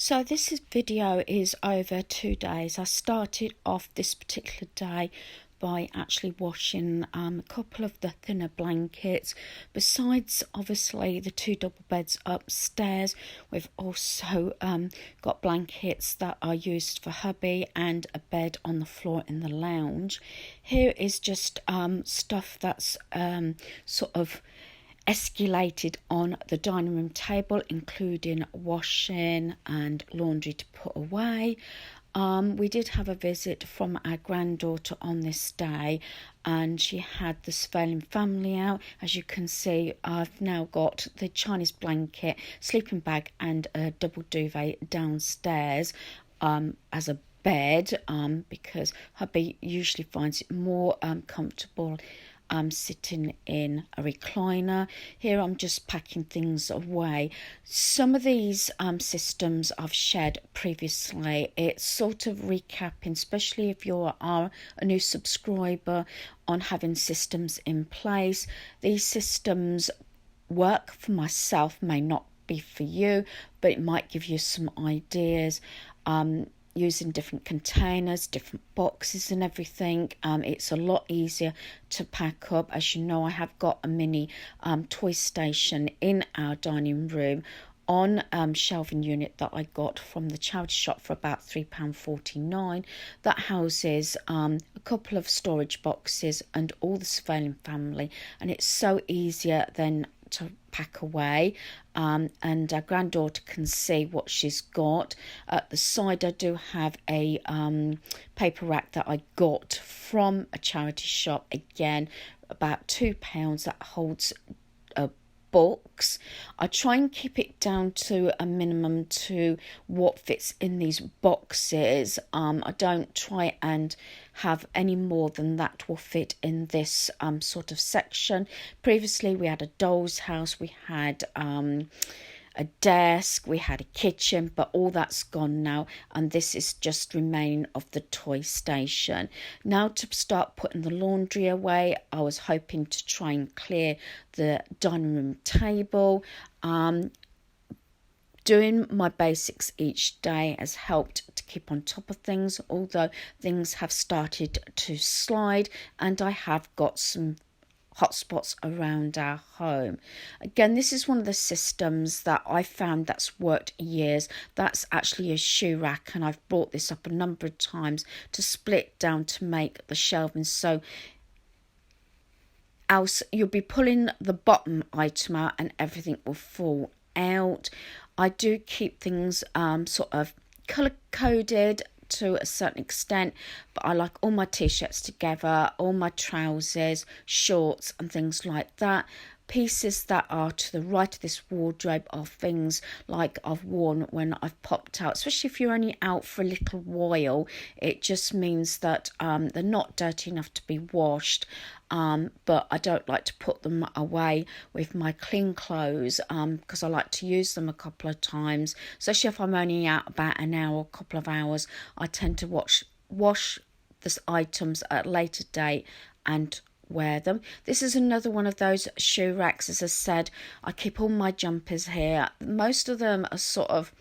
So video is over 2 days. I started off this particular day by actually washing a couple of the thinner blankets. Besides, obviously, the two double beds upstairs, we've also got blankets that are used for hubby and a bed on the floor in the lounge. Here is just stuff that's sort of escalated on the dining room table, including washing and laundry to put away. We did have a visit from our granddaughter on this day, and she had the surveilling family out. As you can see, I've now got the Chinese blanket, sleeping bag and a double duvet downstairs as a bed, because hubby usually finds it more comfortable sitting in a recliner. Here I'm just packing things away. Some of these systems I've shared previously. It's sort of recapping, especially if you are a new subscriber, on having systems in place. These systems work for myself, may not be for you, but it might give you some ideas. Using different containers, different boxes and everything. It's a lot easier to pack up. As you know, I have got a mini toy station in our dining room on shelving unit that I got from the charity shop for about £3.49. That houses a couple of storage boxes and all the surveilling family, and it's so easier then to pack away, and our granddaughter can see what she's got. At the side I do have a paper rack that I got from a charity shop, again about £2, that holds books. I try and keep it down to a minimum to what fits in these boxes. I don't try and have any more than that will fit in this sort of section. Previously we had a doll's house, we had a desk, we had a kitchen, but all that's gone now, and this is just remaining of the toy station. Now to start putting the laundry away, I was hoping to try and clear the dining room table. Doing my basics each day has helped to keep on top of things, although things have started to slide and I have got some hotspots around our home. Again, this is one of the systems that I found that's worked years. That's actually a shoe rack, and I've brought this up a number of times to split down to make the shelving, so else you'll be pulling the bottom item out and everything will fall out. I do keep things sort of colour coded to a certain extent, but I like all my t-shirts together, all my trousers, shorts and things like that. Pieces that are to the right of this wardrobe are things like I've worn when I've popped out, especially if you're only out for a little while. It just means that they're not dirty enough to be washed, but I don't like to put them away with my clean clothes because I like to use them a couple of times, especially if I'm only out about an hour, a couple of hours. I tend to wash the items at a later date and wear them. This is another one of those shoe racks. As I said, I keep all my jumpers here. Most of them are sort of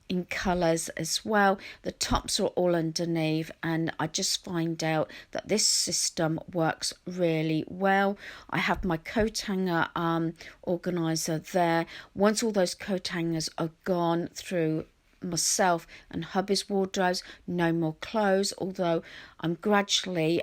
in colours as well. The tops are all underneath, and I just find out that this system works really well. I have my coat hanger organiser there. Once all those coat hangers are gone through myself and hubby's wardrobes, no more clothes, although I'm gradually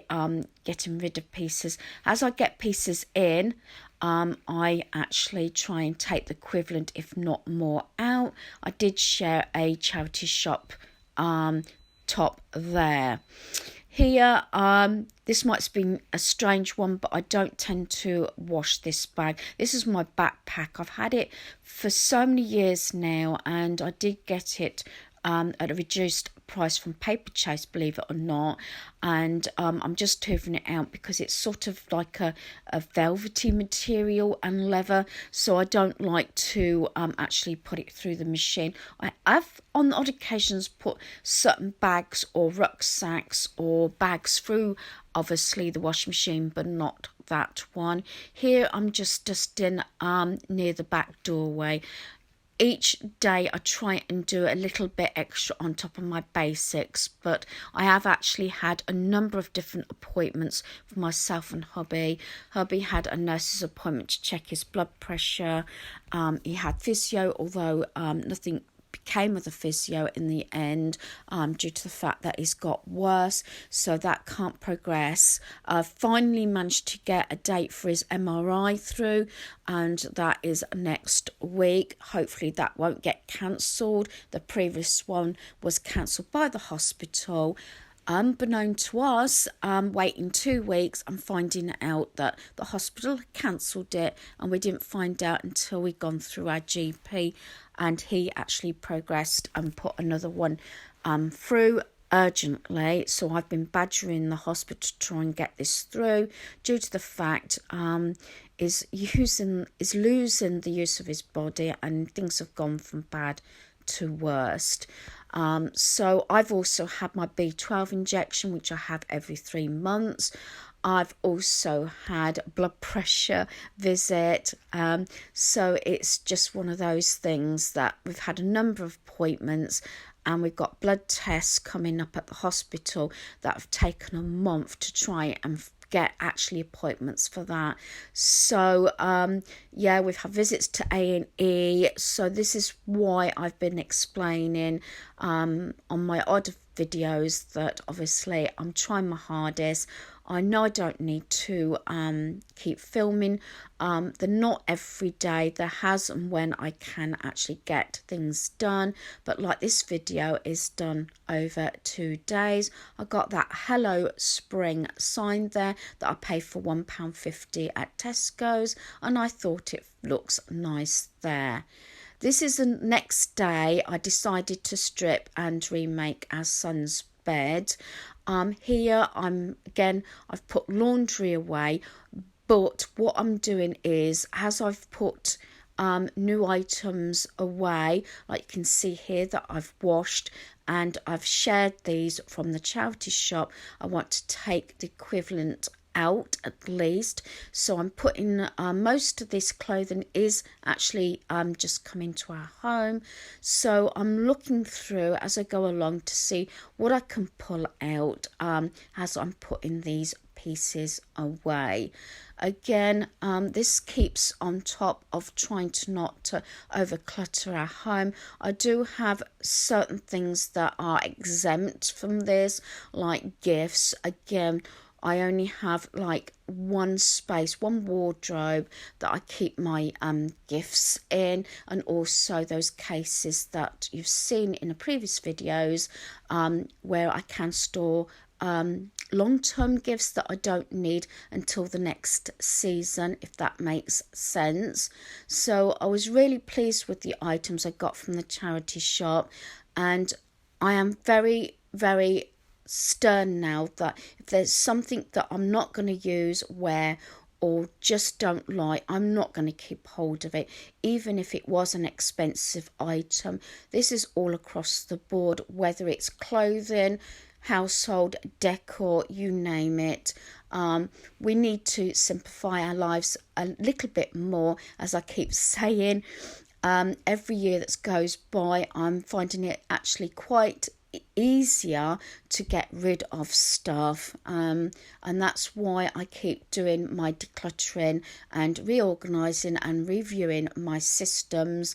getting rid of pieces. As I get pieces in, I actually try and take the equivalent, if not more, out. I did share a charity shop top there. Here, this might have been a strange one, but I don't tend to wash this bag. This is my backpack. I've had it for so many years now, and I did get it at a reduced price from Paperchase, believe it or not, and I'm just hoovering it out because it's sort of like a velvety material and leather, so I don't like to actually put it through the machine. I have on odd occasions put certain bags or rucksacks or bags through obviously the washing machine, but not that one. Here I'm just dusting near the back doorway. each day I try and do a little bit extra on top of my basics, but I have actually had a number of different appointments for myself and hubby. Hubby had a nurse's appointment to check his blood pressure. He had physio, although nothing came of the physio in the end, due to the fact that he's got worse, so that can't progress. Finally managed to get a date for his MRI through, and that is next week. Hopefully that won't get cancelled. The previous one was cancelled by the hospital. Unbeknown to us, waiting 2 weeks and finding out that the hospital cancelled it, and we didn't find out until we'd gone through our GP, and he actually progressed and put another one through urgently. So I've been badgering the hospital to try and get this through, due to the fact is losing the use of his body, and things have gone from bad to worst. So I've also had my B12 injection, which I have every 3 months. I've also had blood pressure visit. So it's just one of those things that we've had a number of appointments, and we've got blood tests coming up at the hospital that have taken a month to try and get actually appointments for that. So yeah, we've had visits to A&E. So this is why I've been explaining on my other videos that obviously I'm trying my hardest. I know I don't need to keep filming. They're not every day. There has and when I can actually get things done. But like this video is done over 2 days. I got that Hello Spring sign there that I paid for £1.50 at Tesco's, and I thought it looks nice there. This is the next day I decided to strip and remake our son's bed. Here I've put laundry away, but what I'm doing is, as I've put new items away, like you can see here that I've washed, and I've shared these from the charity shop, I want to take the equivalent out at least. So I'm putting most of this clothing is actually just coming to our home, so I'm looking through as I go along to see what I can pull out as I'm putting these pieces away. Again, this keeps on top of trying to not over clutter our home. I do have certain things that are exempt from this, like gifts. Again, I only have like one wardrobe that I keep my gifts in, and also those cases that you've seen in the previous videos where I can store long-term gifts that I don't need until the next season, if that makes sense. So I was really pleased with the items I got from the charity shop, and I am very, very stern now that if there's something that I'm not going to use, wear, or just don't like, I'm not going to keep hold of it, even if it was an expensive item. This is all across the board, whether it's clothing, household decor, you name it. We need to simplify our lives a little bit more, as I keep saying. Every year that goes by, I'm finding it actually quite easier to get rid of stuff, and that's why I keep doing my decluttering and reorganizing and reviewing my systems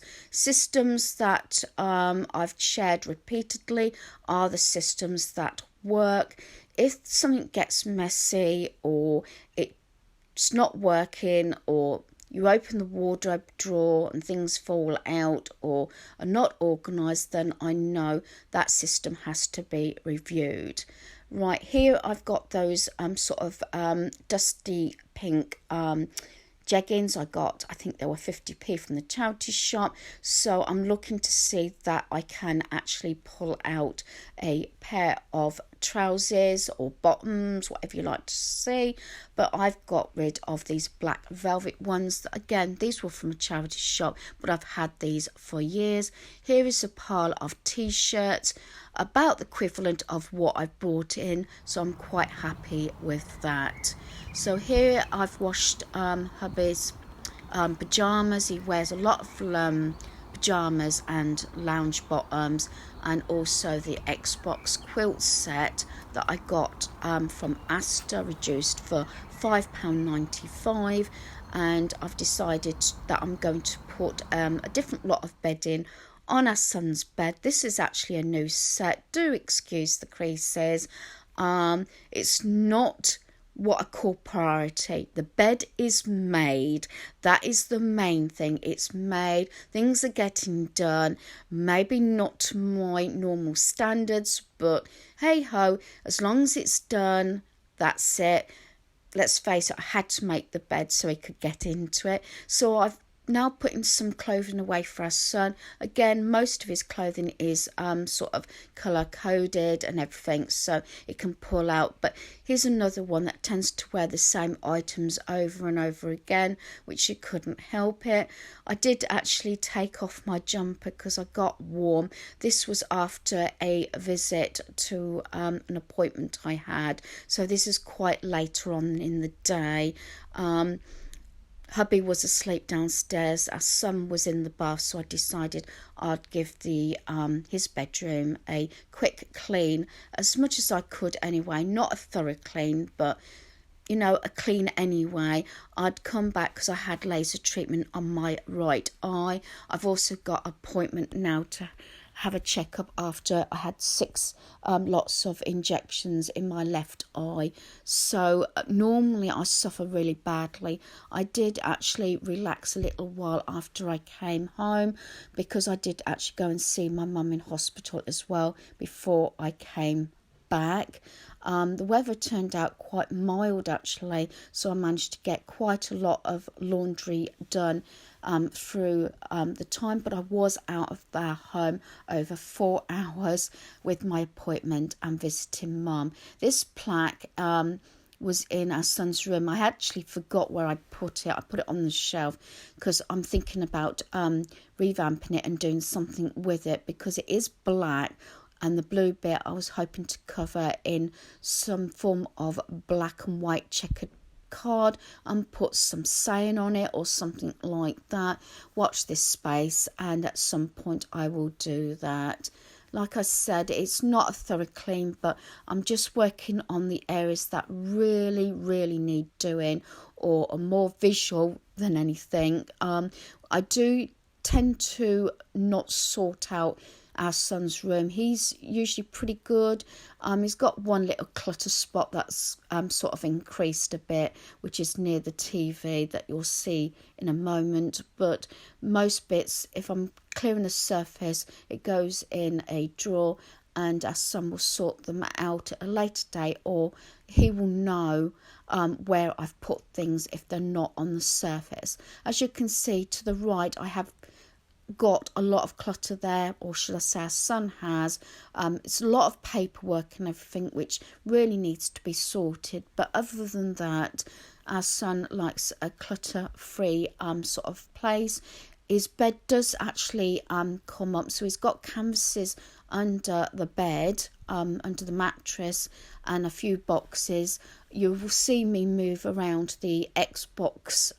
that I've shared repeatedly are the systems that work. If something gets messy, or it's not working, or you open the wardrobe drawer and things fall out or are not organised, then I know that system has to be reviewed. Right, here I've got those sort of dusty pink jeggings I think they were 50p from the charity shop, so I'm looking to see that I can actually pull out a pair of trousers or bottoms, whatever you like to see. But I've got rid of these black velvet ones. Again, these were from a charity shop, but I've had these for years. Here is a pile of t-shirts, about the equivalent of what I've brought in, so I'm quite happy with that. So here I've washed hubby's pyjamas. He wears a lot of pyjamas and lounge bottoms, and also the Xbox quilt set that I got from Asda, reduced for £5.95. And I've decided that I'm going to put a different lot of bedding on our son's bed. This is actually a new set. Do excuse the creases. It's not what I call priority. The bed is made. That is the main thing. It's made. Things are getting done. Maybe not to my normal standards, but hey ho, as long as it's done, that's it. Let's face it, I had to make the bed so he could get into it. So I've now putting some clothing away for our son. Again, most of his clothing is sort of colour coded and everything, so it can pull out. But here's another one that tends to wear the same items over and over again, which you couldn't help it. I did actually take off my jumper because I got warm. This was after a visit to an appointment I had, so this is quite later on in the day. Hubby was asleep downstairs. Our son was in the bath, so I decided I'd give the his bedroom a quick clean, as much as I could anyway. Not a thorough clean, but you know, a clean anyway. I'd come back because I had laser treatment on my right eye. I've also got an appointment now to have a checkup after I had 6 lots of injections in my left eye. So normally I suffer really badly. I did actually relax a little while after I came home, because I did actually go and see my mum in hospital as well before I came back. The weather turned out quite mild actually, so I managed to get quite a lot of laundry done through the time, but I was out of our home over 4 hours with my appointment and visiting mum. This plaque was in our son's room. I actually forgot where I put it. I put it on the shelf because I'm thinking about revamping it and doing something with it, because it is black. And the blue bit I was hoping to cover in some form of black and white checkered card and put some saying on it or something like that. Watch this space, and at some point I will do that. Like I said, it's not a thorough clean, but I'm just working on the areas that really, really need doing, or are more visual than anything. I do tend to not sort out our son's room. He's usually pretty good. He's got one little clutter spot that's sort of increased a bit, which is near the TV that you'll see in a moment. But most bits, if I'm clearing the surface, it goes in a drawer, and our son will sort them out at a later date, or he will know where I've put things if they're not on the surface. As you can see to the right, I have got a lot of clutter there, or should I say our son has. It's a lot of paperwork and everything which really needs to be sorted, but other than that, our son likes a clutter-free sort of place. His bed does actually come up, so he's got canvases under the bed, under the mattress, and a few boxes. You will see me move around the Xbox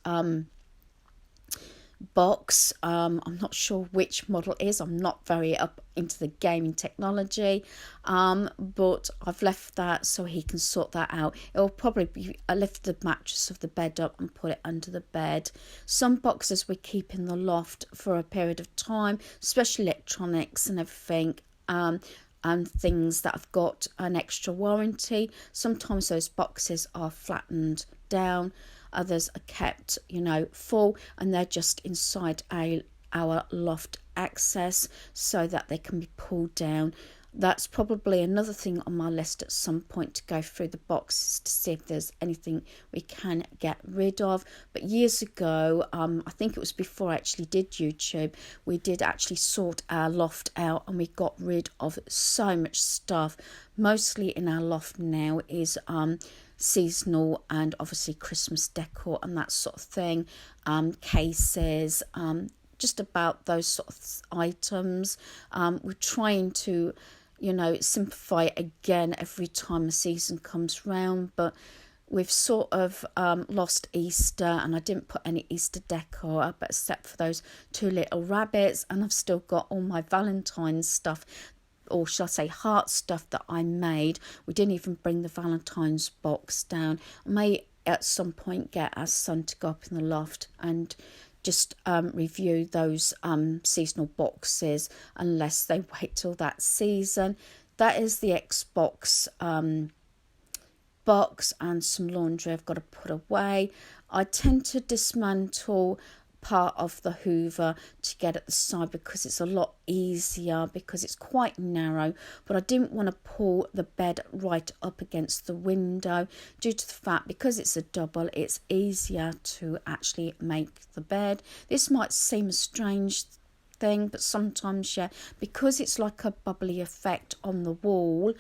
box. I'm not sure which model it is. I'm not very up into the gaming technology, but I've left that so he can sort that out. It'll probably be, I lift the mattress of the bed up and put it under the bed. Some boxes we keep in the loft for a period of time, especially electronics and everything, and things that have got an extra warranty. Sometimes those boxes are flattened down, others are kept, full, and they're just inside our loft access so that they can be pulled down. That's probably another thing on my list at some point, to go through the boxes to see if there's anything we can get rid of. But years ago, I think it was before I actually did YouTube, we did actually sort our loft out and we got rid of so much stuff. Mostly in our loft now is seasonal and obviously Christmas decor and that sort of thing, cases, just about those sort of items. We're trying to simplify it again every time a season comes round, but we've sort of lost Easter, and I didn't put any Easter decor up except for those two little rabbits, and I've still got all my Valentine's stuff, or shall I say heart stuff that I made. We didn't even bring the Valentine's box down. I may at some point get our son to go up in the loft and just review those seasonal boxes, unless they wait till that season. That is the Xbox box, and some laundry I've got to put away. I tend to dismantle part of the Hoover to get at the side because it's a lot easier, because it's quite narrow, but I didn't want to pull the bed right up against the window due to the fact, because it's a double, it's easier to actually make the bed. This might seem a strange thing, but sometimes, yeah, because it's like a bubbly effect on the wall,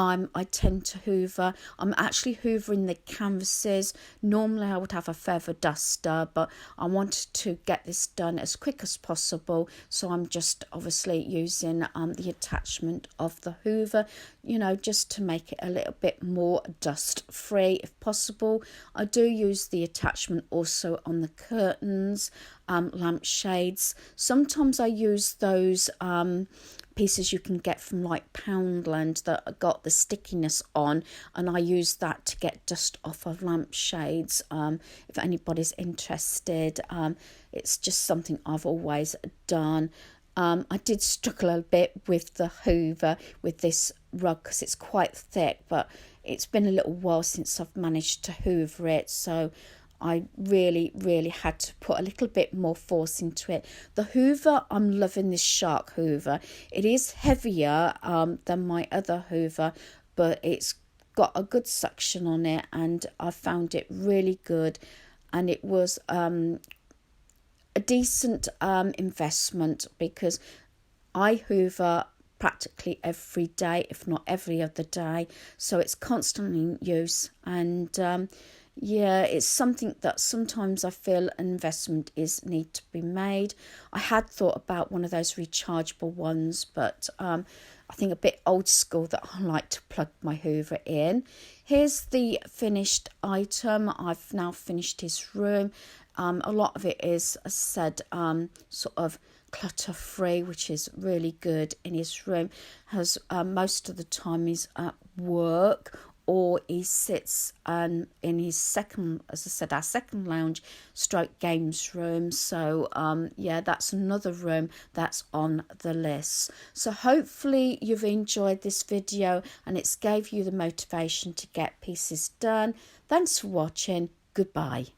I tend to hoover. I'm actually hoovering the canvases. Normally I would have a feather duster, but I wanted to get this done as quick as possible, so I'm just obviously using the attachment of the hoover, you know, just to make it a little bit more dust free if possible. I do use the attachment also on the curtains, lampshades. Sometimes I use those pieces you can get from like Poundland that got the stickiness on, and I use that to get dust off of lampshades. If anybody's interested, it's just something I've always done. I did struggle a bit with the hoover with this rug because it's quite thick, but it's been a little while since I've managed to hoover it, so I really had to put a little bit more force into it. The hoover, I'm loving this Shark hoover. It is heavier than my other hoover, but it's got a good suction on it, and I found it really good, and it was a decent investment, because I hoover practically every day, if not every other day, so it's constantly in use. And yeah, it's something that sometimes I feel an investment is need to be made. I had thought about one of those rechargeable ones, but I think a bit old school that I like to plug my hoover in. Here's the finished item. I've now finished his room. A lot of it is, as I said, sort of clutter free, which is really good in his room. Has most of the time he's at work, or he sits in his second, as I said, our second lounge stroke games room. So yeah, that's another room that's on the list. So hopefully you've enjoyed this video and it's gave you the motivation to get pieces done. Thanks for watching. Goodbye.